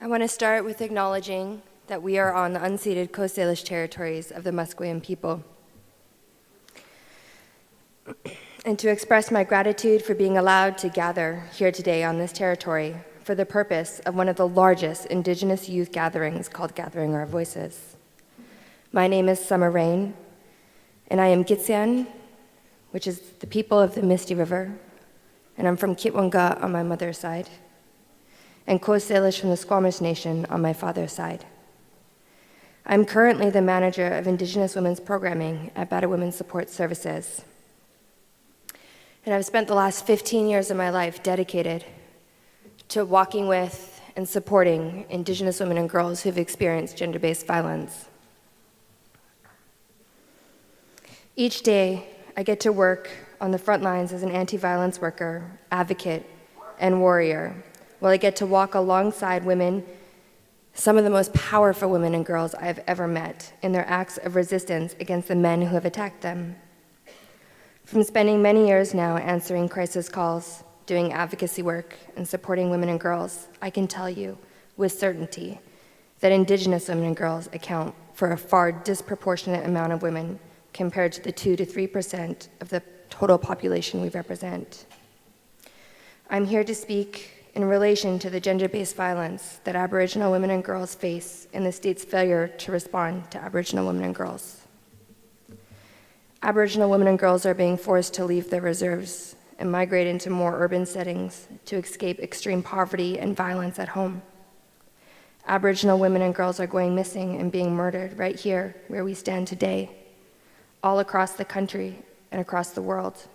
I want to start with acknowledging that we are on the unceded Coast Salish territories of the Musqueam people, and to express my gratitude for being allowed to gather here today on this territory for the purpose of one of the largest Indigenous youth gatherings called Gathering Our Voices. My name is Summer Rain, and I am Gitzian, which is the people of the Misty River, and I'm from Kitwanga on my mother's side, and Coast Salish from the Squamish Nation on my father's side. I'm currently the manager of Indigenous Women's Programming at Better Women's Support Services. And I've spent the last 15 years of my life dedicated to walking with and supporting Indigenous women and girls who've experienced gender-based violence. Each day, I get to work on the front lines as an anti-violence worker, advocate, and warrior, while I get to walk alongside women, some of the most powerful women and girls I have ever met, in their acts of resistance against the men who have attacked them. From spending many years now answering crisis calls, doing advocacy work, and supporting women and girls, I can tell you with certainty that Indigenous women and girls account for a far disproportionate amount of women compared to the 2 to 3% of the total population we represent. I'm here to speak in relation to the gender-based violence that Aboriginal women and girls face in the state's failure to respond to Aboriginal women and girls. Aboriginal women and girls are being forced to leave their reserves and migrate into more urban settings to escape extreme poverty and violence at home. Aboriginal women and girls are going missing and being murdered right here where we stand today, all across the country and across the world.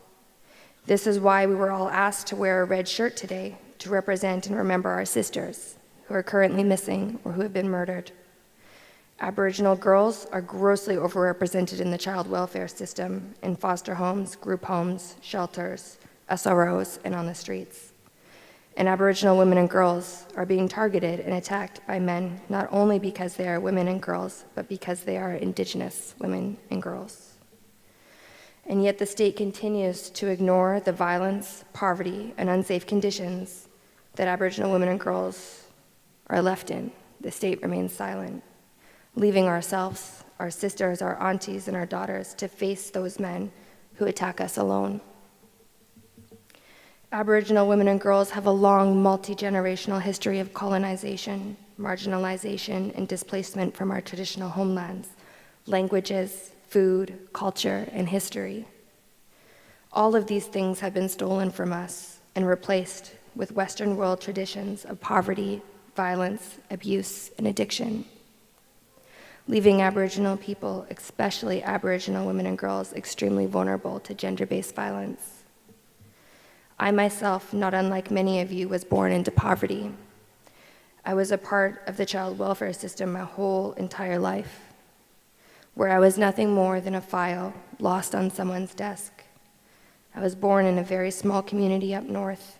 This is why we were all asked to wear a red shirt today to represent and remember our sisters who are currently missing or who have been murdered. Aboriginal girls are grossly overrepresented in the child welfare system, in foster homes, group homes, shelters, SROs, and on the streets. And Aboriginal women and girls are being targeted and attacked by men, not only because they are women and girls, but because they are Indigenous women and girls. And yet the state continues to ignore the violence, poverty, and unsafe conditions that Aboriginal women and girls are left in. The state remains silent, leaving ourselves, our sisters, our aunties, and our daughters to face those men who attack us alone. Aboriginal women and girls have a long, multi-generational history of colonization, marginalization, and displacement from our traditional homelands, languages, food, culture, and history. All of these things have been stolen from us and replaced with Western world traditions of poverty, violence, abuse, and addiction, leaving Aboriginal people, especially Aboriginal women and girls, extremely vulnerable to gender-based violence. I myself, not unlike many of you, was born into poverty. I was a part of the child welfare system my whole entire life, where I was nothing more than a file lost on someone's desk. I was born in a very small community up north.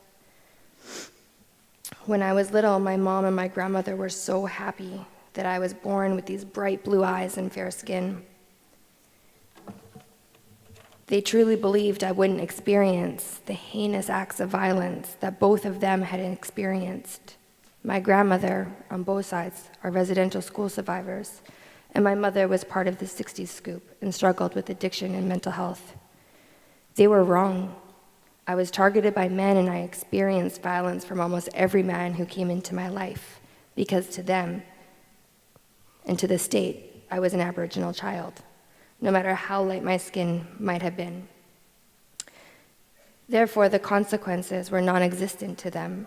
When I was little, my mom and my grandmother were so happy that I was born with these bright blue eyes and fair skin. They truly believed I wouldn't experience the heinous acts of violence that both of them had experienced. My grandmother, on both sides, are residential school survivors, and my mother was part of the 60s scoop and struggled with addiction and mental health. They were wrong. I was targeted by men, and I experienced violence from almost every man who came into my life, because to them and to the state, I was an Aboriginal child, no matter how light my skin might have been. Therefore, the consequences were non-existent to them.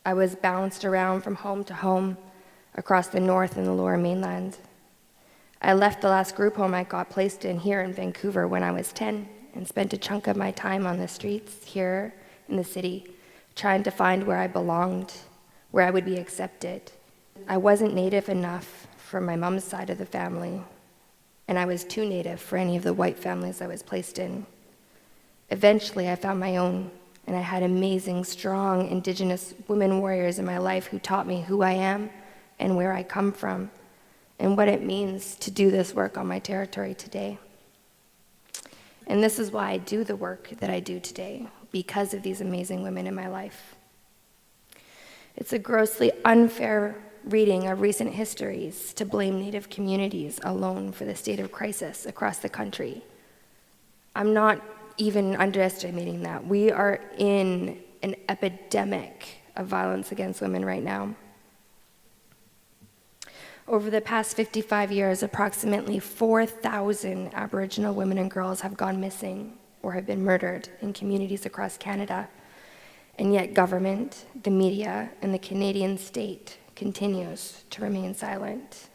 I was bounced around from home to home across the north and the lower mainland. I left the last group home I got placed in here in Vancouver when I was 10 and spent a chunk of my time on the streets here in the city, trying to find where I belonged, where I would be accepted. I wasn't Native enough for my mom's side of the family, and I was too Native for any of the white families I was placed in. Eventually, I found my own, and I had amazing, strong Indigenous women warriors in my life who taught me who I am and where I come from, and what it means to do this work on my territory today. And this is why I do the work that I do today, because of these amazing women in my life. It's a grossly unfair reading of recent histories to blame Native communities alone for the state of crisis across the country. I'm not even underestimating that. We are in an epidemic of violence against women right now. Over the past 55 years, approximately 4,000 Aboriginal women and girls have gone missing or have been murdered in communities across Canada. And yet government, the media, and the Canadian state continues to remain silent.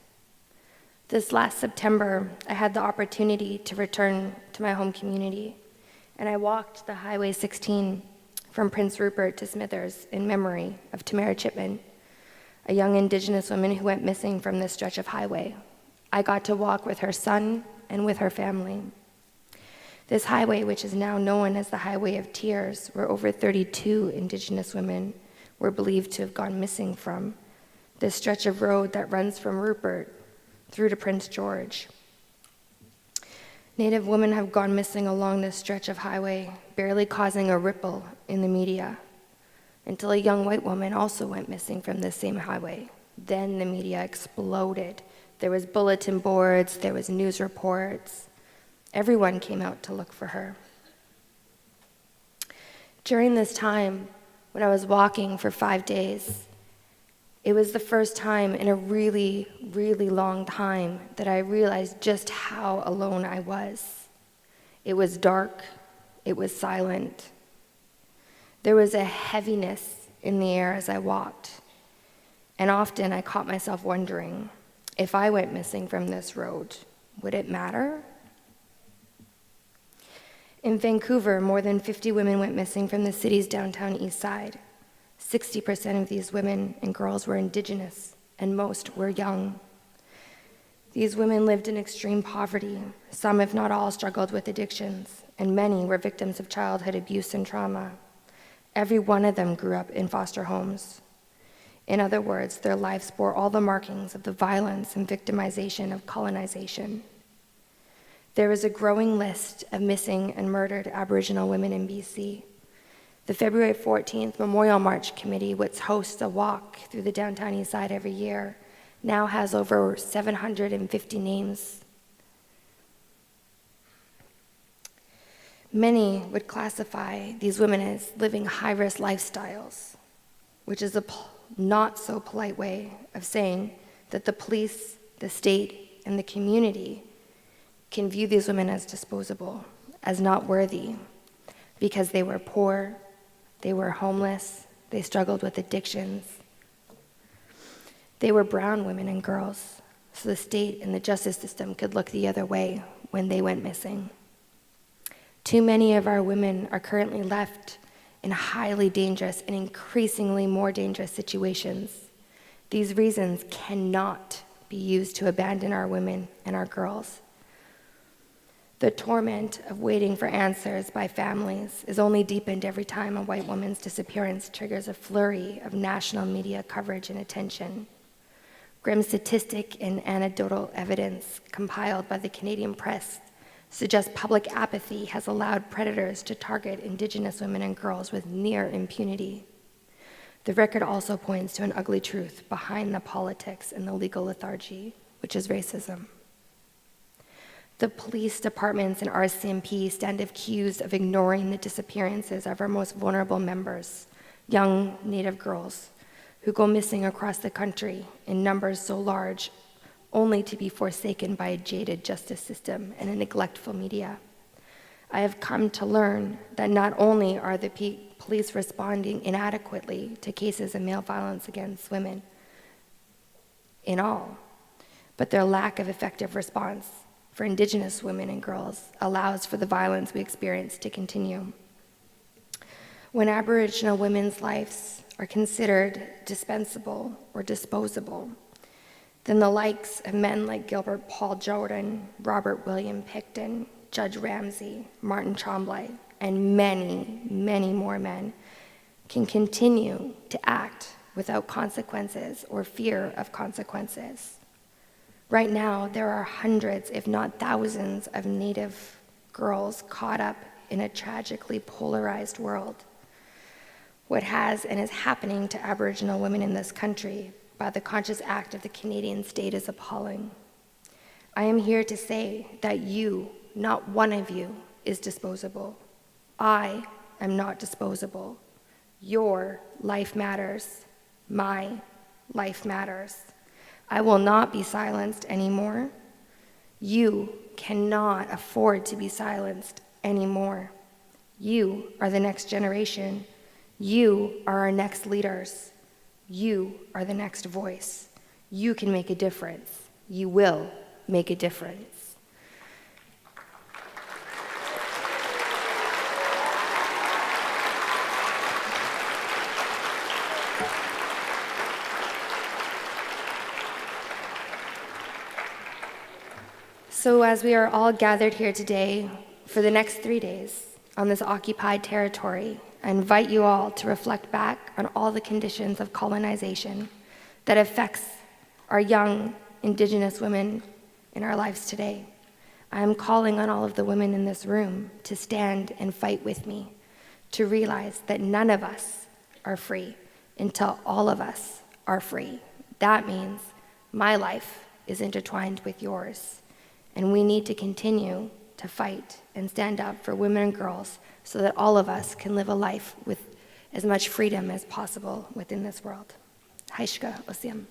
This last September, I had the opportunity to return to my home community, and I walked the Highway 16 from Prince Rupert to Smithers in memory of Tamara Chipman, a young Indigenous woman who went missing from this stretch of highway. I got to walk with her son and with her family. This highway, which is now known as the Highway of Tears, where over 32 Indigenous women were believed to have gone missing from, this stretch of road that runs from Rupert through to Prince George. Native women have gone missing along this stretch of highway, barely causing a ripple in the media, until a young white woman also went missing from this same highway. Then the media exploded. There was bulletin boards, there was news reports. Everyone came out to look for her. During this time, when I was walking for 5 days, it was the first time in a really, really long time that I realized just how alone I was. It was dark, it was silent. There was a heaviness in the air as I walked, and often I caught myself wondering, if I went missing from this road, would it matter? In Vancouver, more than 50 women went missing from the city's downtown east side. 60% of these women and girls were Indigenous, and most were young. These women lived in extreme poverty. Some, if not all, struggled with addictions, and many were victims of childhood abuse and trauma. Every one of them grew up in foster homes. In other words, their lives bore all the markings of the violence and victimization of colonization. There is a growing list of missing and murdered Aboriginal women in BC. The February 14th Memorial March Committee, which hosts a walk through the downtown east side every year, now has over 750 names. Many would classify these women as living high-risk lifestyles, which is a not so polite way of saying that the police, the state, and the community can view these women as disposable, as not worthy, because they were poor, they were homeless, they struggled with addictions. They were brown women and girls, so the state and the justice system could look the other way when they went missing. Too many of our women are currently left in highly dangerous and increasingly more dangerous situations. These reasons cannot be used to abandon our women and our girls. The torment of waiting for answers by families is only deepened every time a white woman's disappearance triggers a flurry of national media coverage and attention. Grim statistic and anecdotal evidence compiled by the Canadian press suggests public apathy has allowed predators to target Indigenous women and girls with near impunity. The record also points to an ugly truth behind the politics and the legal lethargy, which is racism. The police departments and RCMP stand accused of ignoring the disappearances of our most vulnerable members, young Native girls, who go missing across the country in numbers so large only to be forsaken by a jaded justice system and a neglectful media. I have come to learn that not only are the police responding inadequately to cases of male violence against women in all, but their lack of effective response for Indigenous women and girls allows for the violence we experience to continue. When Aboriginal women's lives are considered dispensable or disposable, then the likes of men like Gilbert Paul Jordan, Robert William Pickton, Judge Ramsey, Martin Tremblay, and many, many more men can continue to act without consequences or fear of consequences. Right now, there are hundreds, if not thousands, of Native girls caught up in a tragically polarized world. What has and is happening to Aboriginal women in this country by the conscious act of the Canadian state is appalling. I am here to say that you, not one of you, is disposable. I am not disposable. Your life matters. My life matters. I will not be silenced anymore. You cannot afford to be silenced anymore. You are the next generation. You are our next leaders. You are the next voice. You can make a difference. You will make a difference. So as we are all gathered here today for the next 3 days on this occupied territory, I invite you all to reflect back on all the conditions of colonization that affects our young Indigenous women in our lives today. I am calling on all of the women in this room to stand and fight with me, to realize that none of us are free until all of us are free. That means my life is intertwined with yours. And we need to continue to fight and stand up for women and girls so that all of us can live a life with as much freedom as possible within this world. Haishka Osiam.